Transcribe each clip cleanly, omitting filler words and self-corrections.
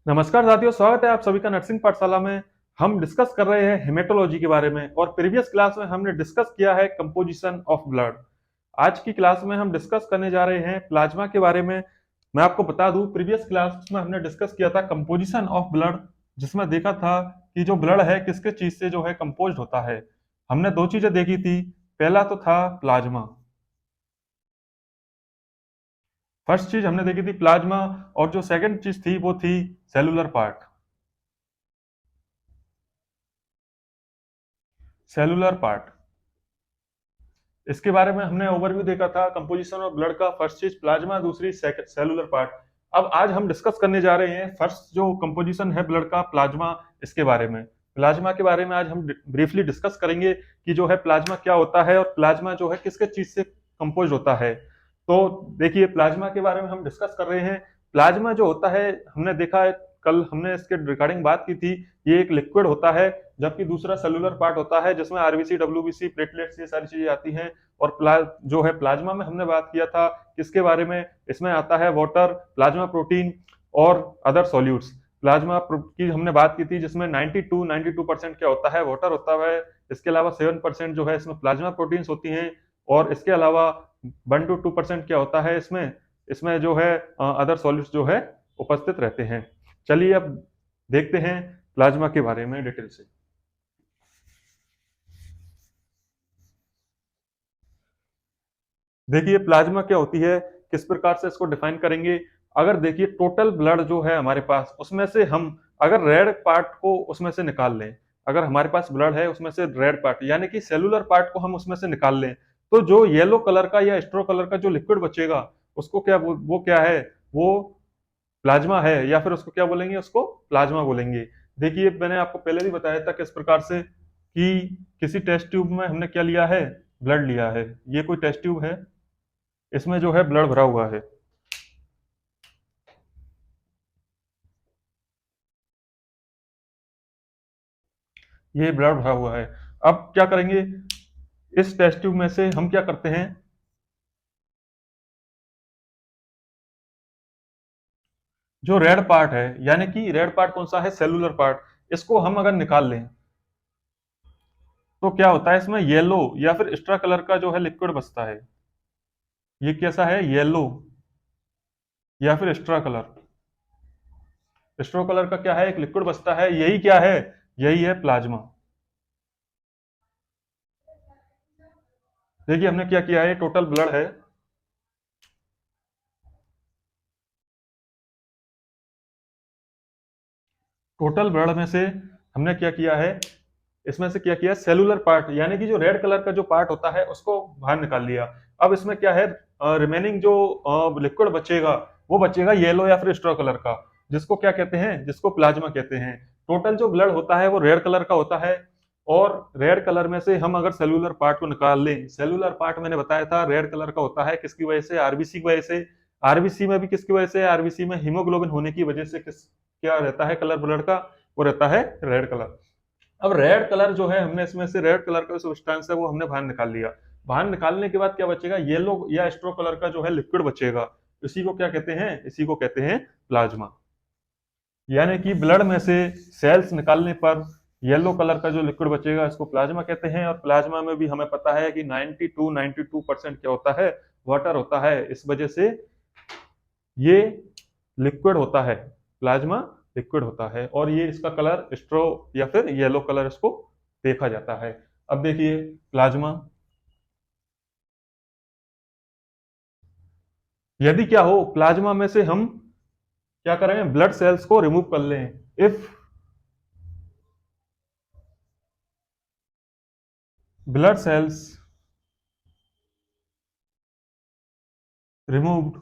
नमस्कार साथियों, स्वागत है आप सभी का नर्सिंग पाठशाला में। हम डिस्कस कर रहे हैं हेमेटोलॉजी के बारे में और प्रीवियस क्लास में हमने डिस्कस किया है कंपोजिशन ऑफ ब्लड। आज की क्लास में हम डिस्कस करने जा रहे हैं प्लाज्मा के बारे में। मैं आपको बता दूं, प्रीवियस क्लास में हमने डिस्कस किया था कंपोजिशन ऑफ ब्लड, जिसमें देखा था कि जो ब्लड है किस चीज से जो है कंपोज होता है। हमने दो चीजें देखी थी। पहला तो था प्लाज्मा। फर्स्ट चीज हमने देखी थी प्लाज्मा। और जो सेकंड चीज थी वो थी सेलुलर पार्ट। सेलुलर पार्ट, इसके बारे में हमने ओवरव्यू देखा था कंपोजिशन ऑफ ब्लड का। फर्स्ट चीज प्लाज्मा, दूसरी सेलुलर पार्ट। अब आज हम डिस्कस करने जा रहे हैं फर्स्ट जो कंपोजिशन है ब्लड का, प्लाज्मा। इसके बारे में, प्लाज्मा के बारे में आज हम ब्रीफली डिस्कस करेंगे कि जो है प्लाज्मा क्या होता है और प्लाज्मा जो है किसके चीज से कंपोज होता है। तो देखिए, प्लाज्मा के बारे में हम डिस्कस कर रहे हैं। प्लाज्मा जो होता है, हमने देखा है, कल हमने इसके रिगार्डिंग बात की थी। ये एक लिक्विड होता है, जबकि दूसरा सेलुलर पार्ट होता है जिसमें आरबीसी, डब्ल्यूबीसी, प्लेटलेट्स, ये सारी चीजें आती हैं। और जो है प्लाज्मा में हमने बात किया था किसके बारे में, इसमें आता है वाटर, प्लाज्मा प्रोटीन और अदर सॉल्यूट्स। प्लाज्मा की हमने बात की थी जिसमें 92% क्या होता है, वाटर होता है। इसके अलावा 7% जो है इसमें प्लाज्मा प्रोटीन्स होती हैं। और इसके अलावा 1 to 2% क्या होता है इसमें, इसमें जो है अदर सॉल्यूट्स जो है उपस्थित रहते हैं। चलिए अब देखते हैं प्लाज्मा के बारे में डिटेल से। देखिए, प्लाज्मा क्या होती है, किस प्रकार से इसको डिफाइन करेंगे। अगर देखिए, टोटल ब्लड जो है हमारे पास, उसमें से हम अगर रेड पार्ट को उसमें से निकाल लें, अगर हमारे पास ब्लड है उसमें से रेड पार्ट यानी कि सेलुलर पार्ट को हम उसमें से निकाल लें, तो जो येलो कलर का या स्ट्रो कलर का जो लिक्विड बचेगा, उसको क्या वो क्या है, वो प्लाज्मा है। या फिर उसको क्या बोलेंगे, उसको प्लाज्मा बोलेंगे। देखिए, मैंने आपको पहले भी बताया था किस प्रकार से कि किसी टेस्ट ट्यूब में हमने क्या लिया है, ब्लड लिया है। ये कोई टेस्ट ट्यूब है, इसमें जो है ब्लड भरा हुआ है। ये ब्लड भरा हुआ है। अब क्या करेंगे, इस टेस्ट ट्यूब में से हम क्या करते हैं, जो रेड पार्ट है, यानी कि रेड पार्ट कौन सा है, सेलुलर पार्ट, इसको हम अगर निकाल लें तो क्या होता है, इसमें येलो या फिर एक्स्ट्रा कलर का जो है लिक्विड बचता है। ये कैसा है, येलो या फिर एक्स्ट्रा कलर। एक्स्ट्रा कलर का क्या है, एक लिक्विड बचता है। यही क्या है, यही है प्लाज्मा। देखिए, हमने क्या किया है, टोटल ब्लड है। टोटल ब्लड में से हमने क्या किया है, इसमें से क्या किया, सेलुलर पार्ट यानी कि जो रेड कलर का जो पार्ट होता है उसको बाहर निकाल लिया। अब इसमें क्या है, रिमेनिंग जो लिक्विड बचेगा, वो बचेगा येलो या फिर स्ट्रो कलर का, जिसको क्या कहते हैं, जिसको प्लाज्मा कहते हैं। टोटल जो ब्लड होता है वो रेड कलर का होता है। और रेड कलर में से हम अगर सेलुलर पार्ट को निकाल लें, सेलुलर पार्ट मैंने बताया था रेड कलर का होता है, किसकी वजह से, आरबीसी की वजह से। आरबीसी में भी किसकी वजह से, आरबीसी में हीमोग्लोबिन होने की वजह से किस क्या रहता है कलर ब्लड का, वो रहता है रेड कलर। अब रेड कलर जो है, हमने इसमें से रेड कलर का सब्सटेंस है वो हमने बाहर निकाल लिया। बाहर निकालने के बाद क्या बचेगा, येलो या स्ट्रो कलर का जो है लिक्विड बचेगा। इसी को क्या कहते हैं, इसी को कहते हैं प्लाज्मा। यानी कि ब्लड में से सेल्स निकालने पर येलो कलर का जो लिक्विड बचेगा, इसको प्लाज्मा कहते हैं। और प्लाज्मा में भी हमें पता है कि 92% क्या होता है, वाटर होता है। इस वजह से ये लिक्विड होता है, प्लाज्मा लिक्विड होता है। और ये इसका कलर स्ट्रो या फिर येलो कलर इसको देखा जाता है। अब देखिए प्लाज्मा, यदि क्या हो, प्लाज्मा में से हम क्या करें, ब्लड सेल्स को रिमूव कर लें। If blood cells removed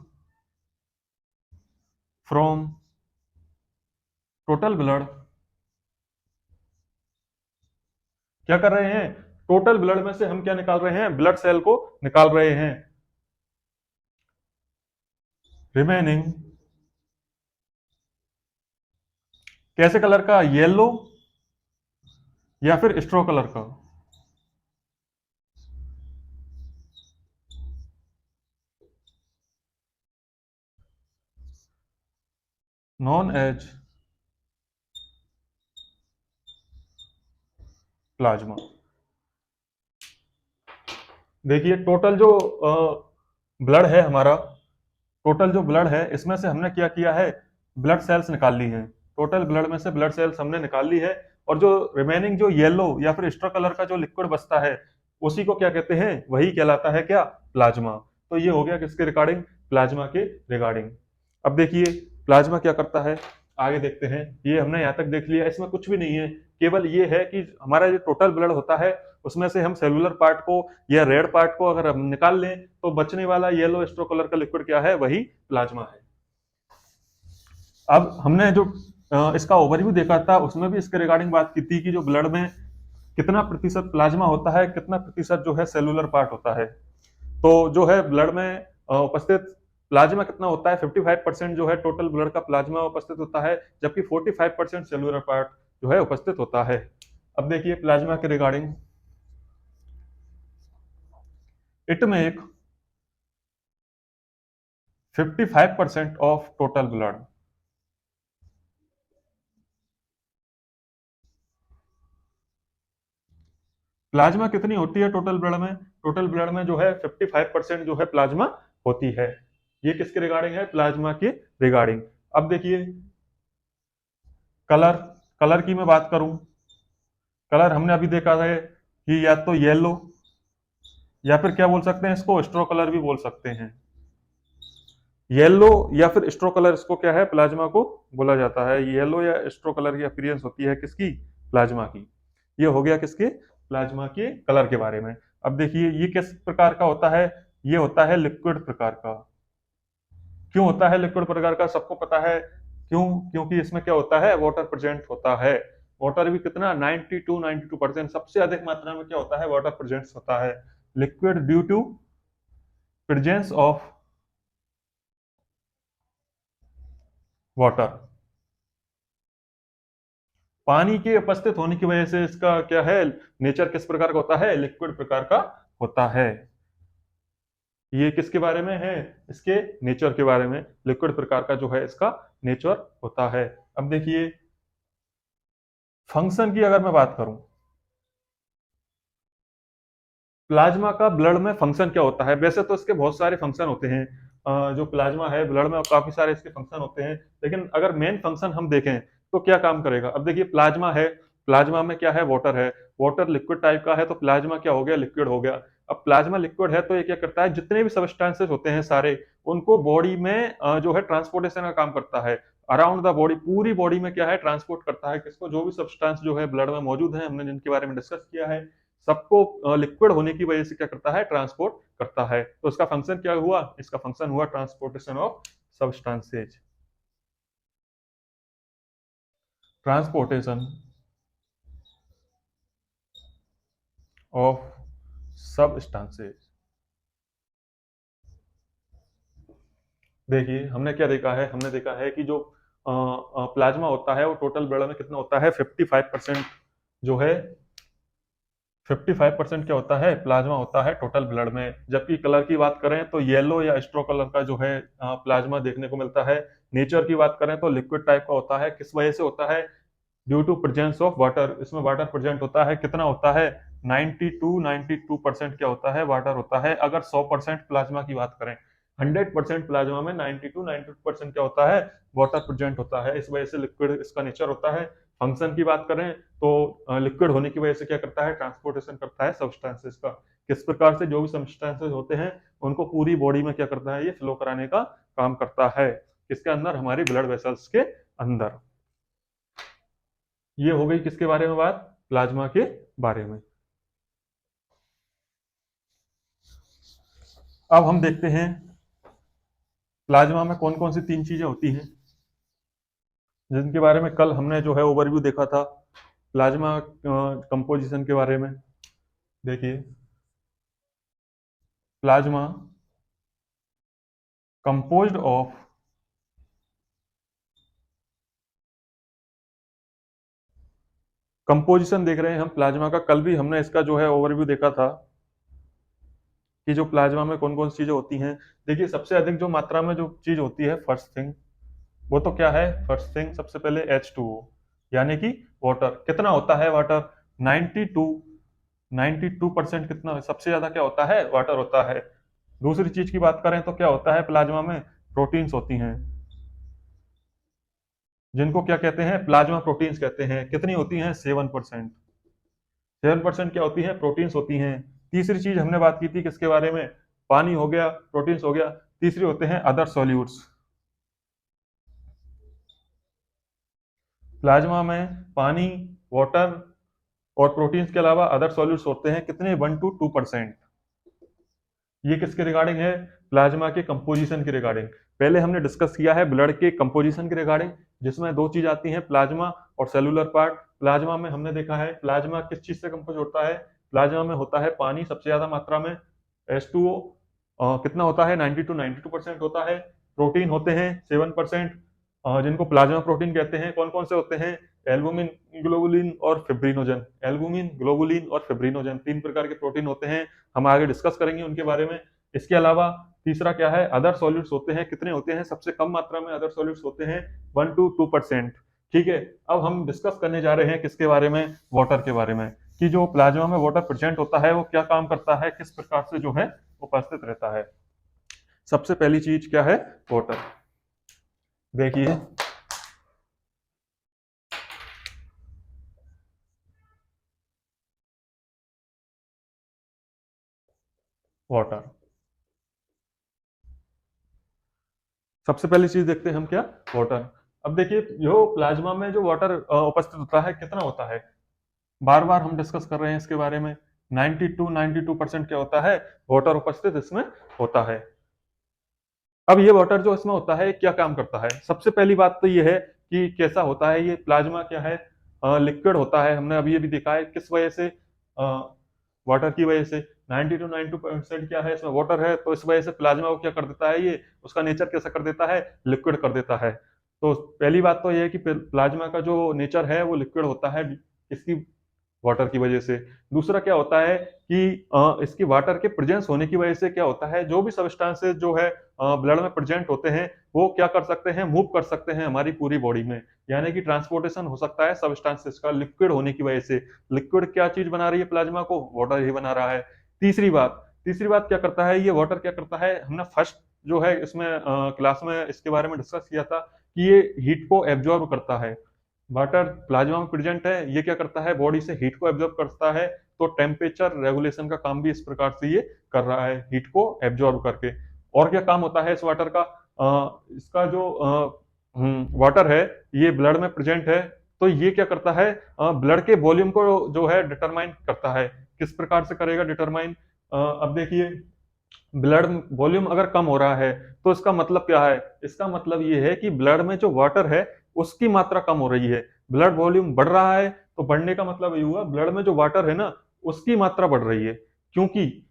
from total blood, क्या कर रहे हैं, टोटल ब्लड में से हम क्या निकाल रहे हैं, ब्लड सेल को निकाल रहे हैं। रिमेनिंग कैसे कलर का, येलो या फिर स्ट्रो कलर का, नॉन एज प्लाज्मा। देखिए टोटल जो ब्लड है हमारा, टोटल जो ब्लड है इसमें से हमने क्या किया है, ब्लड सेल्स निकाल ली हैं। टोटल ब्लड में से ब्लड सेल्स हमने निकाल ली है, और जो रिमेनिंग जो येलो या फिर स्ट्रो कलर का जो लिक्विड बचता है उसी को क्या कहते हैं, वही कहलाता है क्या, प्लाज्मा। तो ये हो गया किसके रिगार्डिंग, प्लाज्मा के रिगार्डिंग। अब देखिए प्लाज्मा क्या करता है, आगे देखते हैं। ये हमने यहाँ तक देख लिया, इसमें कुछ भी नहीं है, केवल ये है कि हमारा जो टोटल ब्लड होता है उसमें से हम सेलुलर पार्ट को या रेड पार्ट को अगर हम निकाल लें तो बचने वाला येलो स्ट्रो कलर का लिक्विड क्या है, वही प्लाज्मा है। अब हमने जो इसका ओवरव्यू देखा था उसमें भी इसके रिगार्डिंग बात की थी कि जो ब्लड में कितना प्रतिशत प्लाज्मा होता है, कितना प्रतिशत जो है सेलुलर पार्ट होता है। तो जो है ब्लड में उपस्थित प्लाज्मा कितना होता है, 55% जो है टोटल ब्लड का प्लाज्मा उपस्थित होता है, जबकि 45% सेलुलर पार्ट जो है उपस्थित होता है। अब देखिए प्लाज्मा के regarding, it make 55% of total blood. Plasma कितनी होती है टोटल ब्लड में, टोटल ब्लड में जो है 55% जो है प्लाज्मा होती है। ये किसके रिगार्डिंग है, प्लाज्मा के रिगार्डिंग। अब देखिए कलर, कलर की मैं बात करूं, कलर हमने अभी देखा है कि या तो येलो या फिर क्या बोल सकते हैं इसको, स्ट्रो कलर भी बोल सकते हैं। येलो या फिर स्ट्रो कलर इसको क्या है, प्लाज्मा को बोला जाता है। येलो या स्ट्रो कलर की अपीयरेंस होती है किसकी, प्लाज्मा की। ये हो गया किसके, प्लाज्मा के कलर के बारे में। अब देखिए ये किस प्रकार का होता है, ये होता है लिक्विड प्रकार का। क्यों होता है लिक्विड प्रकार का, सबको पता है क्यों, क्योंकि इसमें क्या होता है, वाटर प्रेजेंट होता है। वाटर भी कितना, 92% सबसे अधिक मात्रा में क्या होता है, वाटर प्रेजेंट होता है। Liquid due to presence of water, पानी के उपस्थित होने की वजह से इसका क्या है, नेचर किस प्रकार का होता है, लिक्विड प्रकार का होता है। ये किसके बारे में है, इसके नेचर के बारे में, लिक्विड प्रकार का जो है इसका नेचर होता है। अब देखिए फंक्शन की अगर मैं बात करूं, प्लाज्मा का ब्लड में फंक्शन क्या होता है, वैसे तो इसके बहुत सारे फंक्शन होते हैं। जो प्लाज्मा है ब्लड में काफी सारे इसके फंक्शन होते हैं, लेकिन अगर मेन फंक्शन हम देखें तो क्या काम करेगा। अब देखिए प्लाज्मा है, प्लाज्मा में क्या है, वाटर है, वाटर लिक्विड टाइप का है, तो प्लाज्मा क्या हो गया, लिक्विड हो गया। अब प्लाज्मा लिक्विड है तो ये क्या करता है, जितने भी सबस्टांसेस होते हैं सारे, उनको बॉडी में जो है ट्रांसपोर्टेशन का काम करता है। अराउंड द बॉडी, पूरी बॉडी में क्या है, ट्रांसपोर्ट करता है किसको, जो भी सब्सटेंस जो है ब्लड में मौजूद है, हमने जिनके बारे में डिस्कस किया है, सबको लिक्विड होने की वजह से क्या करता है, ट्रांसपोर्ट करता है। तो इसका फंक्शन क्या हुआ, इसका फंक्शन हुआ transportation of substances, transportation of substances. देखिए हमने क्या देखा है, हमने देखा है कि जो प्लाज्मा होता है वो टोटल ब्लड में कितना होता है, 55% जो है, 55% क्या होता है, प्लाज्मा होता है टोटल ब्लड में। जबकि कलर की बात करें तो येलो या स्ट्रो कलर का जो है प्लाज्मा देखने को मिलता है। नेचर की बात करें तो लिक्विड टाइप का होता है, किस वजह से होता है, due to presence of water, इसमें वाटर प्रेजेंट होता है। कितना होता है, 92% क्या होता है, वाटर होता है। अगर 100% प्लाज्मा की बात करें, 100% प्लाज्मा में 92% क्या होता है, वाटर प्रेजेंट होता है। इस वजह से लिक्विड इसका नेचर होता है। फंक्शन की बात करें तो लिक्विड होने की वजह से क्या करता है, ट्रांसपोर्टेशन करता है सब्सटेंसेस का। किस प्रकार से, जो भी सब्सटेंसेस होते हैं उनको पूरी बॉडी में क्या करता है, ये फ्लो कराने का काम करता है। किसके अंदर, हमारी ब्लड वेसल्स के अंदर। ये हो गई किसके बारे में बात, प्लाज्मा के बारे में। अब हम देखते हैं प्लाज्मा में कौन कौन सी तीन चीजें होती हैं, जिनके बारे में कल हमने जो है ओवरव्यू देखा था प्लाज्मा कंपोजिशन के बारे में। देखिए प्लाज्मा कंपोज्ड ऑफ कंपोजिशन देख रहे हैं हम प्लाज्मा का, कल भी हमने इसका जो है ओवरव्यू देखा था कि जो प्लाज्मा में कौन कौन सी चीजें होती हैं। देखिए सबसे अधिक जो मात्रा में जो चीज होती है, फर्स्ट थिंग वो तो क्या है, फर्स्ट थिंग सबसे पहले H2O यानी कि वाटर। कितना होता है वाटर, 92% कितना सबसे ज्यादा क्या होता है, वाटर होता है। दूसरी चीज की बात करें तो क्या होता है प्लाज्मा में, प्रोटीन्स होती हैं, जिनको क्या कहते हैं, प्लाज्मा प्रोटीन्स कहते हैं। कितनी होती हैं, 7%। 7% क्या होती है, प्रोटीन्स होती हैं। तीसरी चीज हमने बात की थी किसके बारे में, पानी हो गया, प्रोटीन्स हो गया। तीसरी होते हैं अदर सॉल्यूट्स। प्लाज्मा में पानी, वाटर और प्रोटीन्स के अलावा अदर सॉल्यूट्स होते हैं, कितने, 1 to 2%। ये किसके रिगार्डिंग है, प्लाज्मा के कंपोजिशन के रिगार्डिंग। पहले हमने डिस्कस किया है ब्लड के कंपोजिशन के रिगार्डिंग, जिसमें दो चीज आती हैं, प्लाज्मा और सेलुलर पार्ट। प्लाज्मा में हमने देखा है प्लाज्मा किस चीज से कंपोज होता है, प्लाज्मा में होता है पानी सबसे ज्यादा मात्रा में, H2O कितना होता है, 90 to 92% होता है। प्रोटीन होते हैं 7%, जिनको प्लाज्मा प्रोटीन कहते हैं। कौन कौन से होते हैं, एल्बुमिन, ग्लोबुलिन और फिब्रिनोजन। एल्बुमिन, ग्लोबुलिन और फिब्रिनोजन 3 प्रकार के प्रोटीन होते हैं, हम आगे डिस्कस करेंगे उनके बारे में। इसके अलावा तीसरा क्या है, अदर सॉल्यूट्स होते हैं। कितने होते हैं, सबसे कम मात्रा में अदर सॉल्यूट्स होते हैं, 1 to 2%। ठीक है, अब हम डिस्कस करने जा रहे हैं किसके बारे में, वाटर के बारे में, कि जो प्लाज्मा में वाटर प्रेजेंट होता है वो क्या काम करता है, किस प्रकार से जो है उपस्थित रहता है। सबसे पहली चीज क्या है, वाटर। देखिए, वाटर, सबसे पहली चीज देखते हैं हम क्या, वाटर। अब देखिए जो प्लाज्मा में जो वाटर उपस्थित होता है कितना होता है, बार बार हम डिस्कस कर रहे हैं इसके बारे में। 92 क्या होता है, वाटर उपस्थित इसमें होता है। अब ये वाटर जो इसमें होता है क्या काम करता है, सबसे पहली बात तो ये है कि कैसा होता है ये प्लाज्मा, क्या है, लिक्विड होता है। हमने अभी अभी देखा है किस वजह से, वाटर की वजह से। 90 to 92% क्या है, इसमें वाटर है, तो इस वजह से प्लाज्मा को क्या कर देता है, ये उसका नेचर कैसा कर देता है, लिक्विड कर देता है। तो पहली बात तो ये है कि प्लाज्मा का जो नेचर है वो लिक्विड होता है, इसकी वाटर की वजह से। दूसरा क्या होता है कि इसकी वाटर के प्रेजेंस होने की वजह से क्या होता है, जो भी सब्सटेंसेस जो है ब्लड में प्रेजेंट होते हैं वो क्या कर सकते हैं, मूव कर सकते हैं हमारी पूरी बॉडी में। यानी कि ट्रांसपोर्टेशन हो सकता है सब्सटेंसेस का, लिक्विड होने की वजह से। लिक्विड क्या चीज बना रही है प्लाज्मा को, वाटर ही बना रहा है। तीसरी बात क्या करता है, ये वाटर क्या करता है, हमने फर्स्ट जो है इसमें क्लास में इसके बारे में डिस्कस किया था कि ये हीट को एब्जॉर्ब करता है। वाटर प्लाज्मा में प्रेजेंट है, ये क्या करता है, बॉडी से हीट को एब्जॉर्ब करता है। तो टेम्परेचर रेगुलेशन का काम भी इस प्रकार से ये कर रहा है, हीट को एब्जॉर्ब करके। और क्या काम होता है इस वाटर का, इसका जो वाटर है ये ब्लड में प्रेजेंट है, तो ये क्या करता है, ब्लड के वॉल्यूम को जो है डिटरमाइन करता है। किस प्रकार से करेगा डिटरमाइन, अब देखिए, ब्लड वॉल्यूम अगर कम हो रहा है तो इसका मतलब क्या है, इसका मतलब ये है कि ब्लड में जो वाटर है उसकी मात्रा कम हो रही है। ब्लड वॉल्यूम बढ़ रहा है तो बढ़ने का मतलब ये हुआ ब्लड में जो वाटर है ना उसकी मात्रा बढ़ रही है, क्योंकि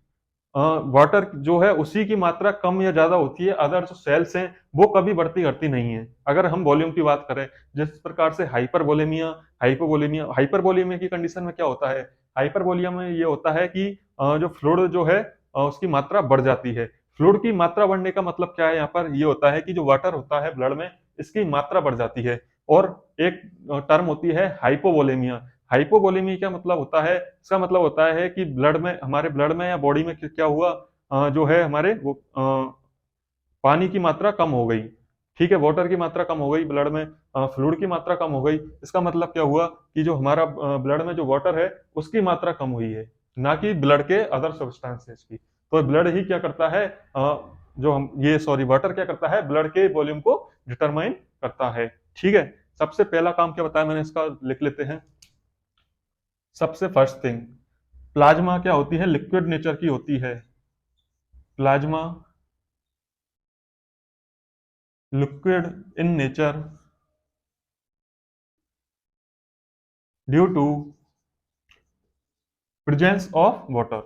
वाटर जो है उसी की मात्रा कम या ज्यादा होती है, अदर जो सेल्स हैं वो कभी बढ़ती घटती नहीं है। अगर हम वॉल्यूम की बात करें, जिस प्रकार से हाइपरवोलेमिया, हाइपोवोलेमिया की कंडीशन में क्या होता है, हाइपरवोलिया में ये होता है कि जो फ्लूइड जो है उसकी मात्रा बढ़ जाती है। फ्लूइड की मात्रा बढ़ने का मतलब क्या है, यहाँ पर ये होता है कि जो वाटर होता है ब्लड में इसकी मात्रा बढ़ जाती है। और एक टर्म होती है हाइपोवोलेमिया। हाइपोवोलेमिया क्या मतलब होता है, इसका मतलब होता है कि ब्लड में, हमारे ब्लड में या बॉडी में क्या हुआ, जो है हमारे वो पानी की मात्रा कम हो गई। ठीक है, वाटर की मात्रा कम हो गई ब्लड में, फ्लूइड की मात्रा कम हो गई। इसका मतलब क्या हुआ कि जो हमारा ब्लड में जो वाटर है उसकी मात्रा कम हुई है, ना कि ब्लड के अदर सब्सटेंसेस की। तो ब्लड ही क्या करता है, जो हम ये सॉरी वाटर क्या करता है, ब्लड के वॉल्यूम को डिटरमाइन करता है। ठीक है, सबसे पहला काम क्या बताया मैंने, इसका लिख लेते हैं। सबसे फर्स्ट थिंग, प्लाज्मा क्या होती है, लिक्विड नेचर की होती है। Plasma liquid in nature due to presence of water.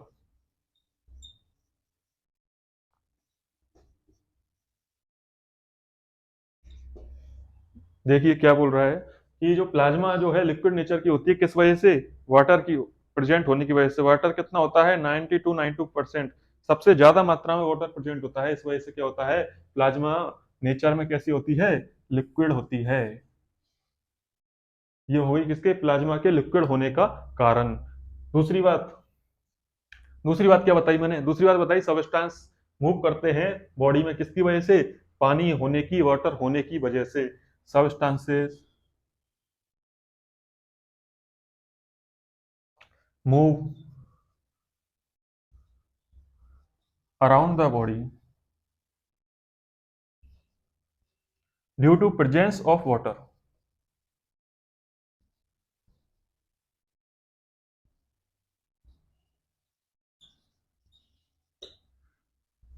देखिए क्या बोल रहा है कि जो प्लाज्मा जो है लिक्विड नेचर की होती है, किस वजह से, वाटर की प्रेजेंट होने की वजह से। वाटर कितना होता है, 90 to 92%। सबसे ज्यादा मात्रा में वाटर प्रेजेंट होता है, इस वजह से क्या होता है, प्लाज्मा नेचर में कैसी होती है, लिक्विड होती है। ये हो गई किसके, प्लाज्मा के लिक्विड होने का कारण। दूसरी बात, दूसरी बात क्या बताई मैंने, दूसरी बात बताई सबस्टेंस मूव करते हैं बॉडी में किसकी वजह से, पानी होने की, वाटर होने की वजह से। Substances move around the body due to presence of water.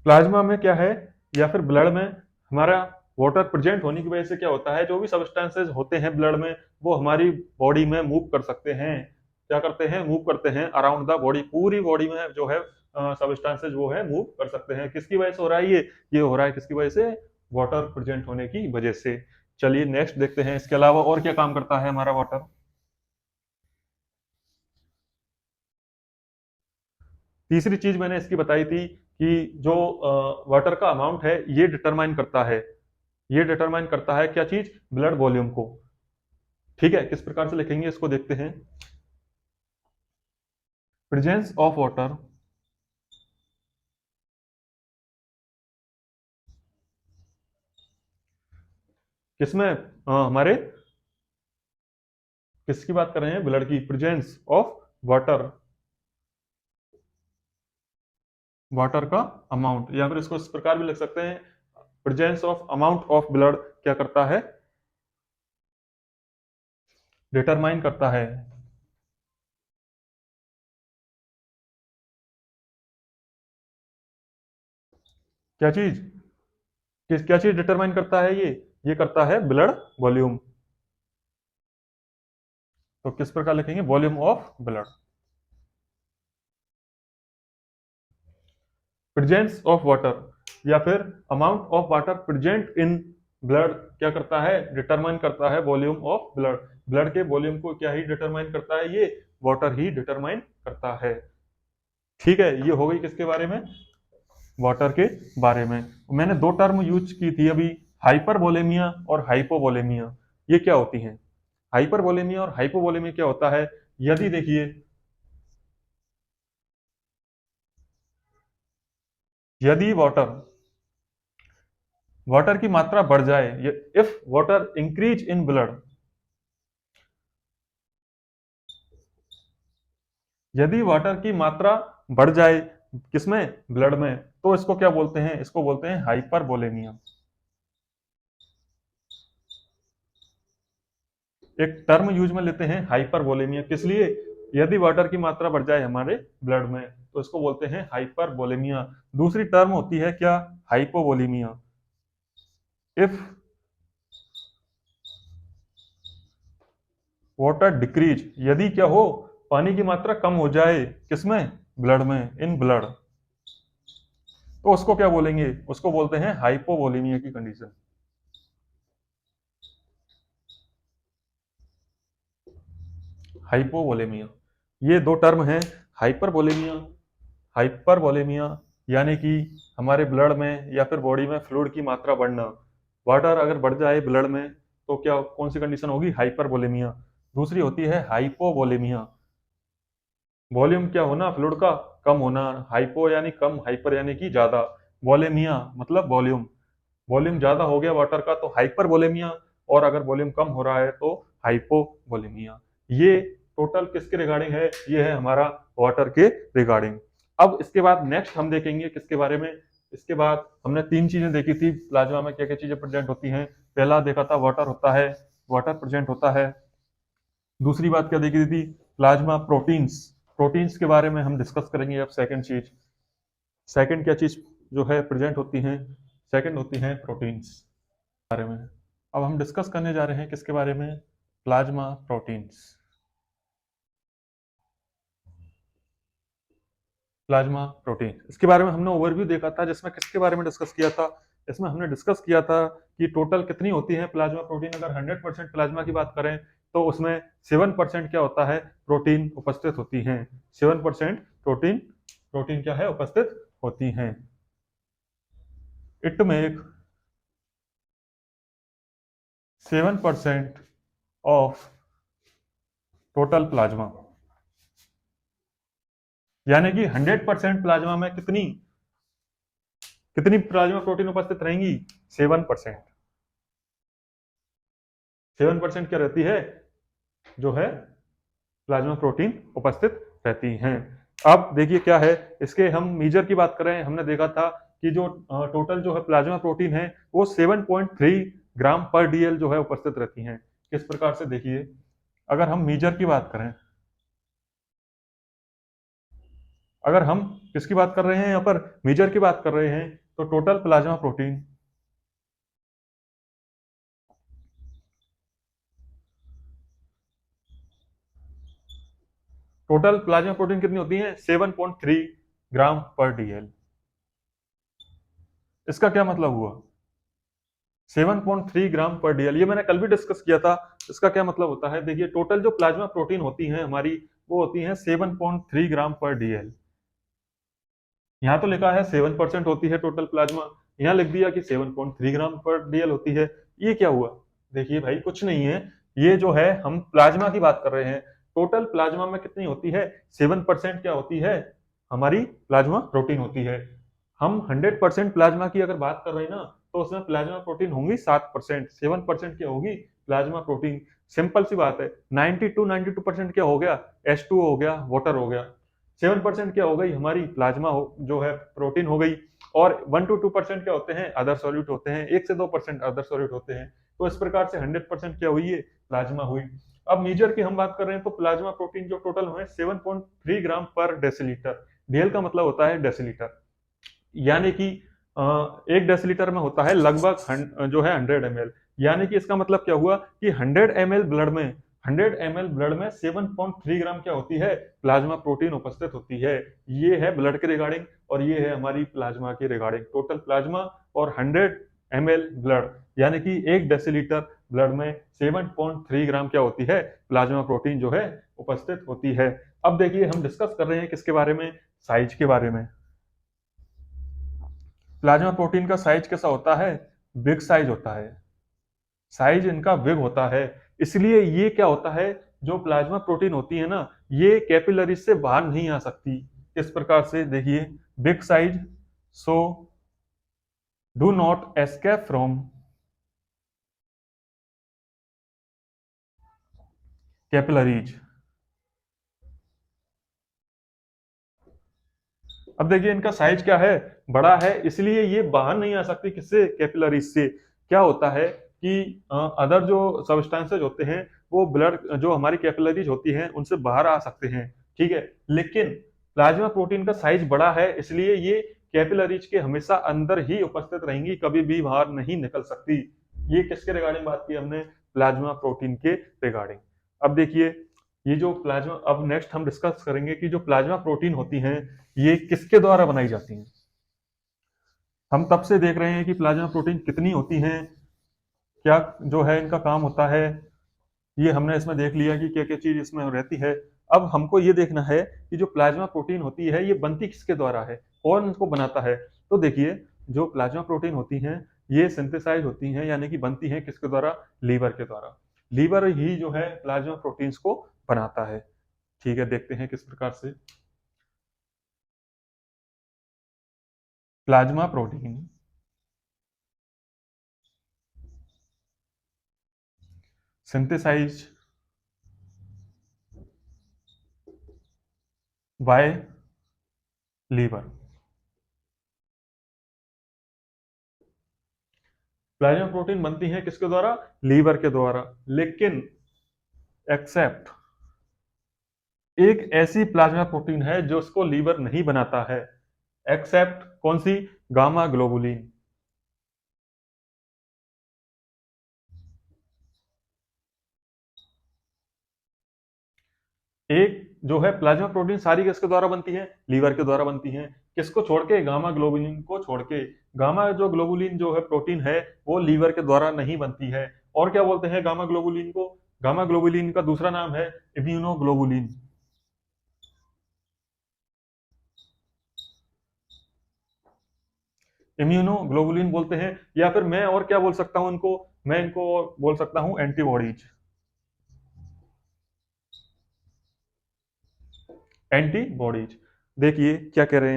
Plasma में क्या है, या फिर ब्लड में हमारा वाटर प्रेजेंट होने की वजह से क्या होता है, जो भी सबस्टेंसेस होते हैं ब्लड में वो हमारी बॉडी में मूव कर सकते हैं। क्या करते हैं, मूव करते हैं अराउंड द बॉडी, पूरी बॉडी में जो है सबस्टेंसेस वो है मूव कर सकते हैं। किसकी वजह से हो रहा है ये हो रहा है किसकी वजह से, वाटर प्रेजेंट होने की वजह से। चलिए नेक्स्ट देखते हैं, इसके अलावा और क्या काम करता है हमारा वाटर। तीसरी चीज मैंने इसकी बताई थी कि जो वाटर का अमाउंट है ये डिटरमाइन करता है, ये डिटरमाइन करता है क्या चीज, ब्लड वॉल्यूम को। ठीक है, किस प्रकार से लिखेंगे इसको देखते हैं। प्रेजेंस ऑफ वाटर किसमें, हमारे किसकी बात कर रहे हैं, ब्लड की, प्रेजेंस ऑफ वाटर, वाटर का अमाउंट, या फिर इसको इस प्रकार भी लिख सकते हैं, presence of amount of blood क्या करता है, डिटरमाइन करता है। क्या चीज, क्या चीज डिटरमाइन करता है ये करता है ब्लड वॉल्यूम। तो किस प्रकार लिखेंगे, volume of blood. Presence of water या फिर amount of water present in blood क्या करता है, डिटरमाइन करता है वॉल्यूम ऑफ ब्लड। ब्लड के वॉल्यूम को क्या ही डिटरमाइन करता है, ये वाटर ही डिटरमाइन करता है। ठीक है, ये हो गई किसके बारे में, वाटर के बारे में। मैंने दो टर्म यूज की थी अभी, हाइपरवोलेमिया और हाइपोवोलेमिया। ये क्या होती हैं, हाइपरवोलेमिया और हाइपोवोलेमिया क्या होता है, यदि देखिए, यदि वाटर वाटर की मात्रा बढ़ जाए, if water increase in blood, यदि वाटर की मात्रा बढ़ जाए किसमें, ब्लड में, तो इसको क्या बोलते हैं, इसको बोलते हैं हाइपरवोलेमिया। एक टर्म यूज में लेते हैं हाइपरवोलेमिया, किस लिए, यदि वाटर की मात्रा बढ़ जाए हमारे ब्लड में तो इसको बोलते हैं हाइपरवोलेमिया। दूसरी टर्म होती है क्या, हाइपोवोलेमिया। इफ वाटर डिक्रीज, यदि क्या हो, पानी की मात्रा कम हो जाए किसमें, ब्लड में, इन ब्लड, तो उसको क्या बोलेंगे, उसको बोलते हैं हाइपोवोलेमिया की कंडीशन। हाइपोवोलेमिया, ये दो टर्म हैं, हाइपरवोलेमिया, हाइपरवोलेमिया यानी कि हमारे ब्लड में या फिर बॉडी में फ्लूइड की मात्रा बढ़ना, वाटर अगर बढ़ जाए ब्लड में तो क्या, कौन सी कंडीशन होगी, हाइपरवोलेमिया। दूसरी होती है हाइपोवोलेमिया, वॉल्यूम क्या होना फ्लूइड का, कम होना, हाइपो यानी कम, हाइपर यानी कि ज्यादा, वोलेमिया मतलब वॉल्यूम, वॉल्यूम ज्यादा हो गया वाटर का तो हाइपर वोलेमिया, और अगर वॉल्यूम कम हो रहा है तो हाइपो वोलेमिया। ये टोटल किसके रिगार्डिंग है, ये है हमारा वाटर के रिगार्डिंग। अब इसके बाद नेक्स्ट हम देखेंगे किसके बारे में, इसके बाद हमने तीन चीजें देखी थी, प्लाज्मा में क्या क्या चीजें प्रेजेंट होती हैं। पहला देखा था वाटर होता है, वाटर प्रेजेंट होता है। दूसरी बात क्या देखी थी, प्लाज्मा प्रोटीन्स, प्रोटीन्स के बारे में हम डिस्कस करेंगे। अब सेकंड चीज, सेकंड क्या चीज जो है प्रेजेंट होती हैं, सेकंड होती हैं प्रोटीन्स बारे में। अब हम डिस्कस करने जा रहे हैं किसके बारे में, प्लाज्मा प्रोटीन्स। प्लाज्मा प्रोटीन, इसके बारे में हमने ओवरव्यू देखा था, जिसमें किसके बारे में डिस्कस किया था, इसमें हमने डिस्कस किया था कि टोटल कितनी होती है प्लाज्मा प्रोटीन। अगर 100% प्लाज्मा की बात करें तो उसमें 7% क्या होता है, प्रोटीन उपस्थित होती हैं। 7% प्रोटीन, प्रोटीन क्या है, उपस्थित होती हैं। It make 7% of total plasma, यानी कि 100% प्लाज्मा में कितनी कितनी प्लाज्मा प्रोटीन उपस्थित रहेंगी? 7%। 7% क्या रहती है? जो है प्लाज्मा प्रोटीन उपस्थित रहती हैं। अब देखिए क्या है, इसके हम मेजर की बात करें, हमने देखा था कि जो टोटल जो है प्लाज्मा प्रोटीन है वो 7.3 ग्राम पर डीएल जो है उपस्थित रहती हैं। किस प्रकार से? देखिए, अगर हम मेजर की बात करें, अगर हम किसकी बात कर रहे हैं, यहाँ पर मेजर की बात कर रहे हैं, तो total plasma protein, total plasma protein कितनी होती है? 7.3 ग्राम पर डीएल। इसका क्या मतलब हुआ? 7.3 ग्राम पर डीएल, ये मैंने कल भी डिस्कस किया था। इसका क्या मतलब होता है? देखिए, टोटल जो प्लाज्मा प्रोटीन होती है हमारी, वो होती है 7.3 ग्राम पर डीएल। यहाँ तो लिखा है 7% होती है टोटल प्लाज्मा, यहाँ लिख दिया कि 7.3 ग्राम पर डीएल होती है। ये क्या हुआ? देखिए भाई, कुछ नहीं है, ये जो है हम प्लाज्मा की बात कर रहे हैं। टोटल प्लाज्मा में कितनी होती है? 7% क्या होती है? हमारी प्लाज्मा प्रोटीन होती है। हम 100% प्लाज्मा की अगर बात कर रहे हैं ना, तो उसमें प्लाज्मा प्रोटीन होंगी 7%। 7% क्या होगी? Plasma protein. सिंपल सी बात है। 92% क्या हो गया? H2O हो गया, वाटर हो गया। 7% क्या हो गई? हमारी प्लाज्मा जो है प्रोटीन हो गई। और 1 to 2% क्या होते हैं? अदर सॉल्यूट होते हैं। 1 से 2% अदर सॉल्यूट होते हैं। तो इस प्रकार से 100% क्या हुई? है प्लाज्मा हुई। अब मेजर की हम बात कर रहे हैं, तो प्लाज्मा प्रोटीन जो टोटल हुए 7.3 ग्राम पर डेसीलीटर। डीएल का मतलब होता है डेसीलीटर, यानी कि एक डेसीलीटर में होता है लगभग जो है 100 ml। यानी कि इसका मतलब क्या हुआ कि 100 ml ब्लड में, 100 ml ब्लड में 7.3 ग्राम क्या होती है? प्लाज्मा प्रोटीन उपस्थित होती है। ये है ब्लड के रिगार्डिंग, और ये है हमारी प्लाज्मा के रिगार्डिंग। टोटल प्लाज्मा और 100 ml ब्लड, यानी कि एक डेसीलीटर ब्लड में 7.3 ग्राम क्या होती है? प्लाज्मा प्रोटीन जो है उपस्थित होती है। अब देखिए, हम डिस्कस कर रहे हैं किसके बारे में? साइज के बारे में। प्लाज्मा प्रोटीन का साइज कैसा होता है? बिग साइज होता है। साइज इनका बिग होता है। इसलिए ये क्या होता है, जो प्लाज्मा प्रोटीन होती है ना, ये कैपिलरी से बाहर नहीं आ सकती। इस प्रकार से देखिए, big size, so do not escape from capillaries. अब देखिए, इनका साइज क्या है? बड़ा है, इसलिए ये बाहर नहीं आ सकती। किससे? कैपिलरीज से। क्या होता है कि अदर जो सब्सटेंसेज होते हैं, वो ब्लड जो हमारी कैपिलरीज होती हैं उनसे बाहर आ सकते हैं, ठीक है। लेकिन प्लाज्मा प्रोटीन का साइज बड़ा है, इसलिए ये कैपिलरीज के हमेशा अंदर ही उपस्थित रहेंगी, कभी भी बाहर नहीं निकल सकती। ये किसके रिगार्डिंग बात की हमने? प्लाज्मा प्रोटीन के रिगार्डिंग। अब देखिए, ये जो प्लाज्मा, अब नेक्स्ट हम डिस्कस करेंगे कि जो प्लाज्मा प्रोटीन होती हैं, ये किसके द्वारा बनाई जाती हैं। हम तब से देख रहे हैं कि प्लाज्मा प्रोटीन कितनी होती हैं, क्या जो है इनका काम होता है। ये हमने इसमें देख लिया कि क्या क्या चीज इसमें रहती है। अब हमको ये देखना है कि जो प्लाज्मा प्रोटीन होती है, ये बनती किसके द्वारा है, कौन इसको बनाता है। तो देखिए, जो प्लाज्मा प्रोटीन होती हैं, ये सिंथेसाइज होती हैं, यानी कि बनती हैं किसके द्वारा? लीवर के द्वारा। लीवर ही जो है प्लाज्मा प्रोटीन्स को बनाता है। ठीक है, देखते हैं किस प्रकार से। Plasma protein synthesise by liver. Plasma protein बनती है किसके द्वारा? लीवर के द्वारा। लेकिन एक्सेप्ट एक ऐसी प्लाज्मा प्रोटीन है जो उसको लीवर नहीं बनाता है। एक्सेप्ट कौन सी? Gamma globulin. एक जो है प्लाज्मा प्रोटीन सारी किसके द्वारा बनती है? लीवर के द्वारा बनती है। किसको छोड़ के? गामा ग्लोबुलिन को छोड़ के। गामा जो ग्लोबुलिन जो है प्रोटीन है, वो लीवर के द्वारा नहीं बनती है। और क्या बोलते हैं गामा ग्लोबुलिन को? गामा ग्लोबुलिन का दूसरा नाम है इम्यूनोग्लोबुलिन। इम्यूनोग्लोबुलिन बोलते हैं, या फिर मैं और क्या बोल सकता हूं इनको? मैं इनको बोल सकता हूं एंटीबॉडीज। एंटीबॉडीज। देखिए क्या कह रहे हैं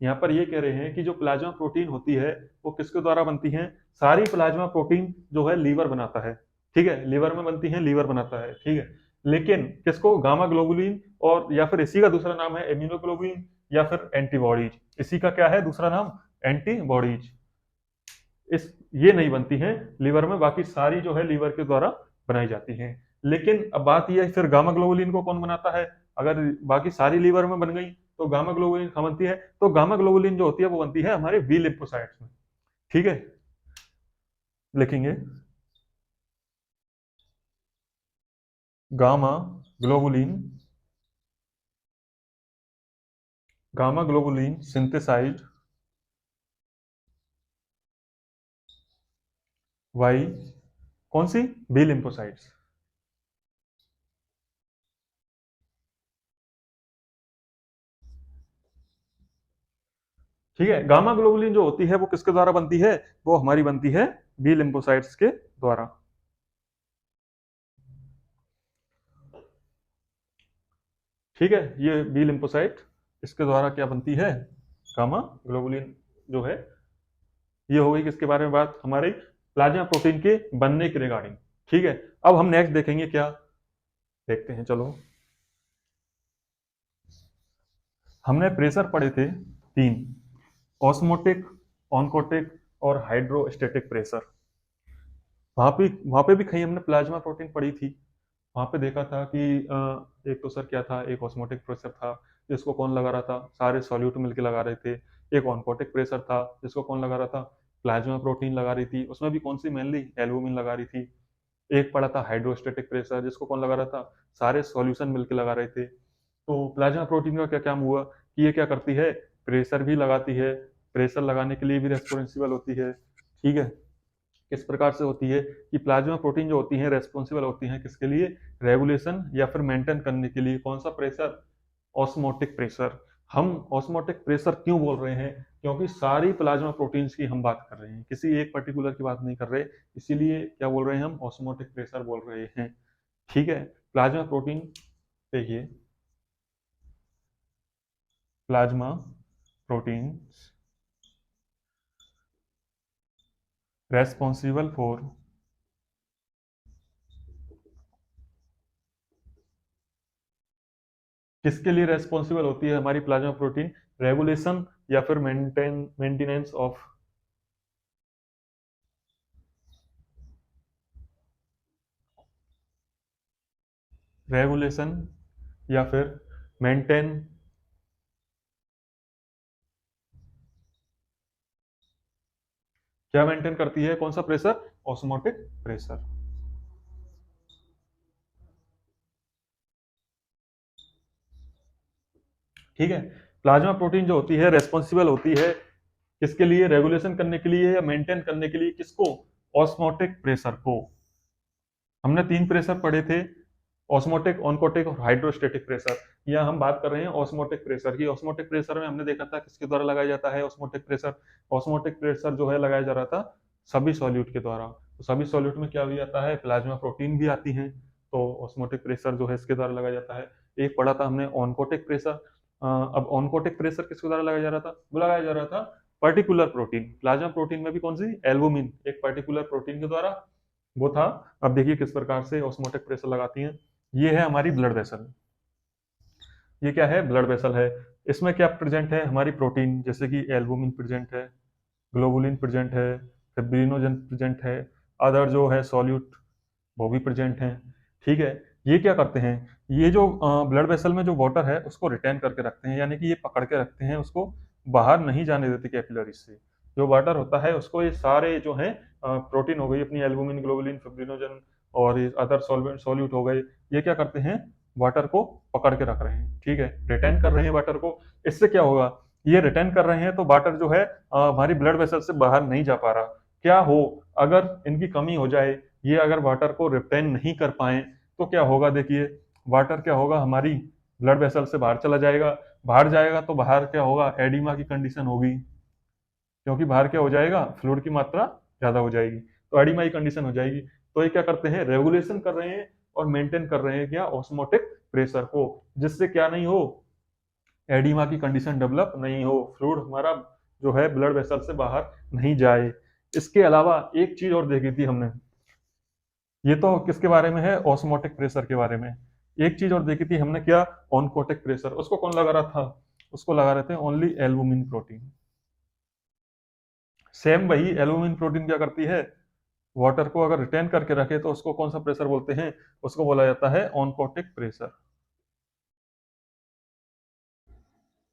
यहाँ पर ये कह रहे हैं कि जो प्लाज्मा प्रोटीन होती है वो किसके द्वारा बनती है? सारी प्लाज्मा प्रोटीन जो है लीवर बनाता है, ठीक है, लीवर में बनती है, लीवर बनाता है, ठीक है। लेकिन किसको? गामा ग्लोबुलिन, और या फिर इसी का दूसरा नाम है इम्यूनोग्लोबुलिन, या फिर एंटीबॉडीज। इसी का क्या है दूसरा नाम? एंटीबॉडीज। इस ये नहीं बनती हैं लीवर में, बाकी सारी जो है लीवर के द्वारा बनाई जाती हैं। लेकिन अब बात यह है, फिर गामा ग्लोबुलिन को कौन बनाता है? अगर बाकी सारी लीवर में बन गई तो गामा ग्लोबुलिन कहाँ बनती है? तो गामा ग्लोबुलिन जो होती है वो बनती है हमारे बी लिम्फोसाइट्स में, ठीक है। लिखेंगे gamma globulin, gamma globulin synthesised by कौन सी? B lymphocytes. ठीक है, गामा ग्लोबुलिन जो होती है वो किसके द्वारा बनती है? वो हमारी बनती है बी लिम्फोसाइट्स के द्वारा। ठीक है, ये बी लिम्फोसाइट इसके द्वारा क्या बनती है? गामा ग्लोबुलिन जो है। ये हो गई किसके बारे में बात? हमारे प्लाज्मा प्रोटीन के बनने के रिगार्डिंग, ठीक है। अब हम नेक्स्ट देखेंगे क्या, देखते हैं चलो। हमने प्रेशर पढ़े थे तीन: ऑस्मोटिक, ऑनकोटिक और हाइड्रोस्टेटिक प्रेशर। वहां पे भी कहीं हमने प्लाज्मा प्रोटीन पढ़ी थी। वहां पे देखा था कि एक तो सर क्या था, एक ऑस्मोटिक प्रेशर था जिसको कौन लगा रहा था? सारे सॉल्यूट मिलकर लगा रहे थे। एक ऑनकोटिक प्रेशर था जिसको कौन लगा रहा था? प्लाज्मा प्रोटीन लगा रही थी, उसमें भी कौन सी? मेनली एल्बुमिन लगा रही थी। एक पड़ा था हाइड्रोस्टेटिक प्रेशर जिसको कौन लगा रहा था? सारे सॉल्यूशन मिलकर लगा रहे थे। तो प्लाज्मा प्रोटीन का क्या काम हुआ कि ये क्या करती है? प्रेशर भी लगाती है, प्रेशर लगाने के लिए भी रेस्पॉन्सिबल होती है, ठीक है। किस प्रकार से होती है कि प्लाज्मा प्रोटीन जो होती है रेस्पॉन्सिबल होती हैं किसके लिए? रेगुलेशन या फिर मेंटेन करने के लिए। कौन सा प्रेशर? Osmotic pressure. हम ऑस्मोटिक प्रेशर क्यों बोल रहे हैं? क्योंकि सारी प्लाज्मा प्रोटीन्स की हम बात कर रहे हैं, किसी एक पर्टिकुलर की बात नहीं कर रहे, इसीलिए क्या बोल रहे हैं हम? ऑस्मोटिक प्रेशर बोल रहे हैं, ठीक है। प्लाज्मा प्रोटीन, देखिए प्लाज्मा प्रोटीन रेस्पॉन्सिबल फॉर किसके लिए रेस्पॉन्सिबल होती है हमारी प्लाज्मा प्रोटीन? रेगुलेशन या फिर मेंटेनेंस ऑफ, रेगुलेशन या फिर मेंटेन, क्या मेंटेन करती है? कौन सा प्रेशर? Osmotic pressure. ठीक है, प्लाज्मा प्रोटीन जो होती है रेस्पॉन्सिबल होती है किसके लिए? रेगुलेशन करने के लिए या मेंटेन करने के लिए। किसको? ऑस्मोटिक प्रेशर को। हमने तीन प्रेशर पढ़े थे: ऑस्मोटिक, ऑनकोटिक और हाइड्रोस्टेटिक प्रेशर। यहाँ हम बात कर रहे हैं ऑस्मोटिक प्रेशर की। ऑस्मोटिक प्रेशर में हमने देखा था किसके द्वारा लगाया जाता है ऑस्मोटिक प्रेशर? ऑस्मोटिक प्रेशर जो है लगाया जा रहा था सभी सॉल्यूट के द्वारा। तो सभी सॉल्यूट में क्या भी आता है? प्लाज्मा प्रोटीन भी आती हैं। तो ऑस्मोटिक प्रेशर जो है इसके द्वारा लगाया जाता है। एक पढ़ा था हमने ऑनकोटिक प्रेशर। अब ऑनकोटिक प्रेशर किसके द्वारा लगाया जा रहा था? वो लगाया जा रहा था पर्टिकुलर प्रोटीन, प्लाज्मा प्रोटीन में भी कौन सी? एल्बुमिन, एक पर्टिकुलर प्रोटीन के द्वारा वो था। अब देखिए किस प्रकार से ऑस्मोटिक प्रेशर लगाती हैं। ये है हमारी ब्लड वेसल। ये क्या है? ब्लड वेसल है। इसमें क्या प्रेजेंट है? हमारी प्रोटीन, जैसे कि एल्बुमिन प्रेजेंट है, ग्लोबुलिन प्रेजेंट है, फिब्रिनोजन प्रेजेंट है, अदर जो है सॉल्यूट वो भी प्रेजेंट हैं, ठीक है। ये क्या करते हैं? ये जो ब्लड वेसल में जो वाटर है उसको रिटेन करके रखते हैं, यानी कि ये पकड़ के रखते हैं, उसको बाहर नहीं जाने देते कैपिलरीज से। जो वाटर होता है उसको ये सारे जो है प्रोटीन हो गई अपनी, एल्बुमिन, ग्लोबुलिन, फिब्रिनोजन और अदर सॉल्वेंट सॉल्यूट हो गए, ये क्या करते हैं? वाटर को पकड़ के रख रहे हैं, ठीक है, रिटेन कर रहे हैं वाटर को। इससे क्या होगा? ये रिटेन कर रहे हैं तो वाटर जो है हमारी ब्लड वेसल से बाहर नहीं जा पा रहा। क्या हो अगर इनकी कमी हो जाए, ये अगर वाटर को रिटेन नहीं कर पाए तो क्या होगा? देखिए वाटर क्या होगा? हमारी ब्लड वेसल से बाहर चला जाएगा। बाहर जाएगा तो बाहर क्या होगा? एडिमा की कंडीशन होगी, क्योंकि बाहर क्या हो जाएगा? फ्लूइड की मात्रा ज्यादा हो जाएगी, तो एडिमा की कंडीशन हो जाएगी। तो ये क्या करते हैं? रेगुलेशन कर रहे हैं और मेंटेन कर रहे हैं क्या? ऑस्मोटिक प्रेशर को, जिससे क्या नहीं हो? एडिमा की कंडीशन डेवलप नहीं हो, फ्लूइड हमारा जो है ब्लड वेसल से बाहर नहीं जाए। इसके अलावा एक चीज और देखी थी हमने, ये तो किसके बारे में है, ऑस्मोटिक प्रेशर के बारे में। एक चीज और देखी थी हमने, क्या, ऑनकोटिक प्रेशर। उसको कौन लगा रहा था, उसको लगा रहे थे ओनली एल्बुमिन प्रोटीन। सेम वही एल्बुमिन प्रोटीन क्या करती है, वाटर को अगर रिटेन करके रखे तो उसको कौन सा प्रेशर बोलते हैं, उसको बोला जाता है ऑनकोटिक प्रेशर।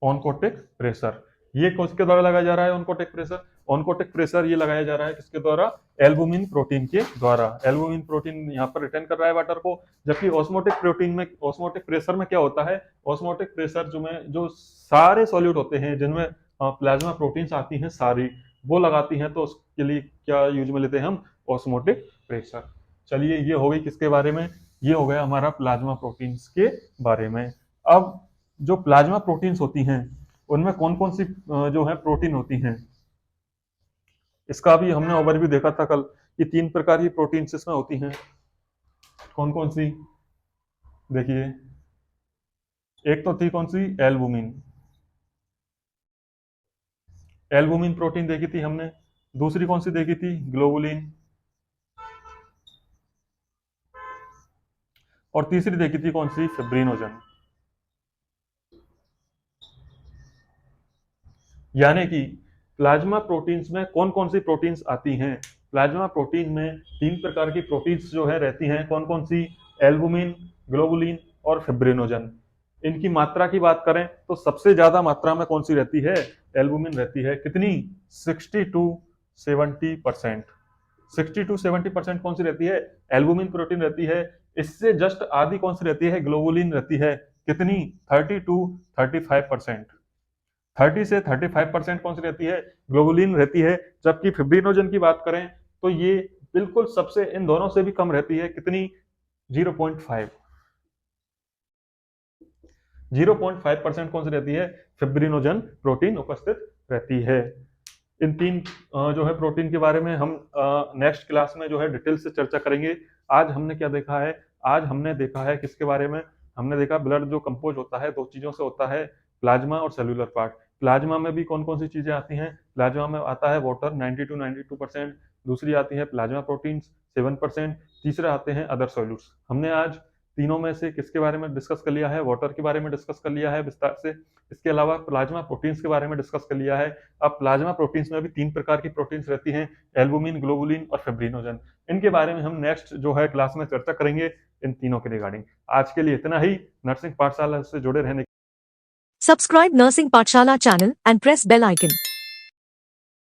ऑनकोटिक प्रेशर ये किसके द्वारा लगाया जा रहा है, ऑनकोटिक प्रेशर। ऑनकोटिक प्रेशर ये लगाया जा रहा है किसके द्वारा, एल्बुमिन प्रोटीन के द्वारा। एल्बुमिन प्रोटीन यहाँ पर रिटेन कर रहा है वाटर को, जबकि ऑस्मोटिक प्रोटीन में, ऑस्मोटिक प्रेशर में क्या होता है, ऑस्मोटिक प्रेशर जो में जो सारे सॉल्यूट होते हैं जिनमें प्लाज्मा प्रोटीन्स आती हैं सारी, वो लगाती हैं, तो उसके लिए क्या यूज में लेते हैं हम, ऑस्मोटिक प्रेशर। चलिए ये हो गई किसके बारे में, ये हो गया हमारा प्लाज्मा प्रोटीन्स के बारे में। अब जो प्लाज्मा प्रोटीन्स होती हैं उनमें कौन कौन सी जो है प्रोटीन होती हैं, इसका भी हमने ओवरव्यू देखा था कल कि 3 प्रकार की प्रोटीन्स इसमें होती हैं। कौन कौन सी, देखिए, एक तो थी कौन सी, एल्बुमिन। एल्बुमिन प्रोटीन देखी थी हमने। दूसरी कौन सी देखी थी, ग्लोबुलिन। और तीसरी देखी थी कौन सी, फिब्रिनोजन। यानी कि प्लाज्मा प्रोटीन्स में कौन कौन सी प्रोटीन्स आती हैं, प्लाज्मा प्रोटीन में 3 प्रकार की प्रोटीन्स जो है रहती हैं, कौन कौन सी, एल्बुमिन, ग्लोबुलिन और फिब्रिनोजन। इनकी मात्रा की बात करें तो सबसे ज्यादा मात्रा में कौन सी रहती है, एल्बुमिन रहती है। कितनी, 60 टू 70%। 60 टू 70% कौन सी रहती है, एल्बुमिन प्रोटीन रहती है। इससे जस्ट आधी कौन सी रहती है, ग्लोबुलिन रहती है। कितनी, 30 टू 35%। 30 से 35% कौन सी रहती है, ग्लोबुलिन रहती है। जबकि फिब्रिनोजन की बात करें तो ये बिल्कुल सबसे इन दोनों से भी कम रहती है। कितनी, 0.5। 0.5% कौन सी रहती है, फिब्रिनोजन प्रोटीन उपस्थित रहती है। इन 3 जो है प्रोटीन के बारे में हम नेक्स्ट क्लास में जो है डिटेल से चर्चा करेंगे। आज हमने क्या देखा है, आज हमने देखा है किसके बारे में, हमने देखा ब्लड जो कंपोज होता है 2 चीजों से होता है, प्लाज्मा और सेलुलर पार्ट। प्लाज्मा में भी कौन कौन सी चीजें आती हैं, प्लाज्मा में आता है वाटर 90 टू 92%, दूसरी आती है प्लाज्मा प्रोटीन्स 7%, तीसरा आते हैं अदर सॉल्यूट्स। हमने आज तीनों में से किसके बारे में डिस्कस कर लिया है, वाटर के बारे में डिस्कस कर लिया है विस्तार से। इसके अलावा प्लाज्मा प्रोटीन्स के बारे में डिस्कस कर लिया है। अब प्लाज्मा प्रोटीन्स में भी 3 प्रकार की प्रोटीन्स रहती हैं, एल्बुमिन, ग्लोबुलिन और फिब्रिनोजन। इनके बारे में हम नेक्स्ट जो है क्लास में चर्चा करेंगे इन तीनों के रिगार्डिंग। आज के लिए इतना ही। नर्सिंग पाठशाला से जुड़े रहने Subscribe Nursing Pathshala channel and press bell icon.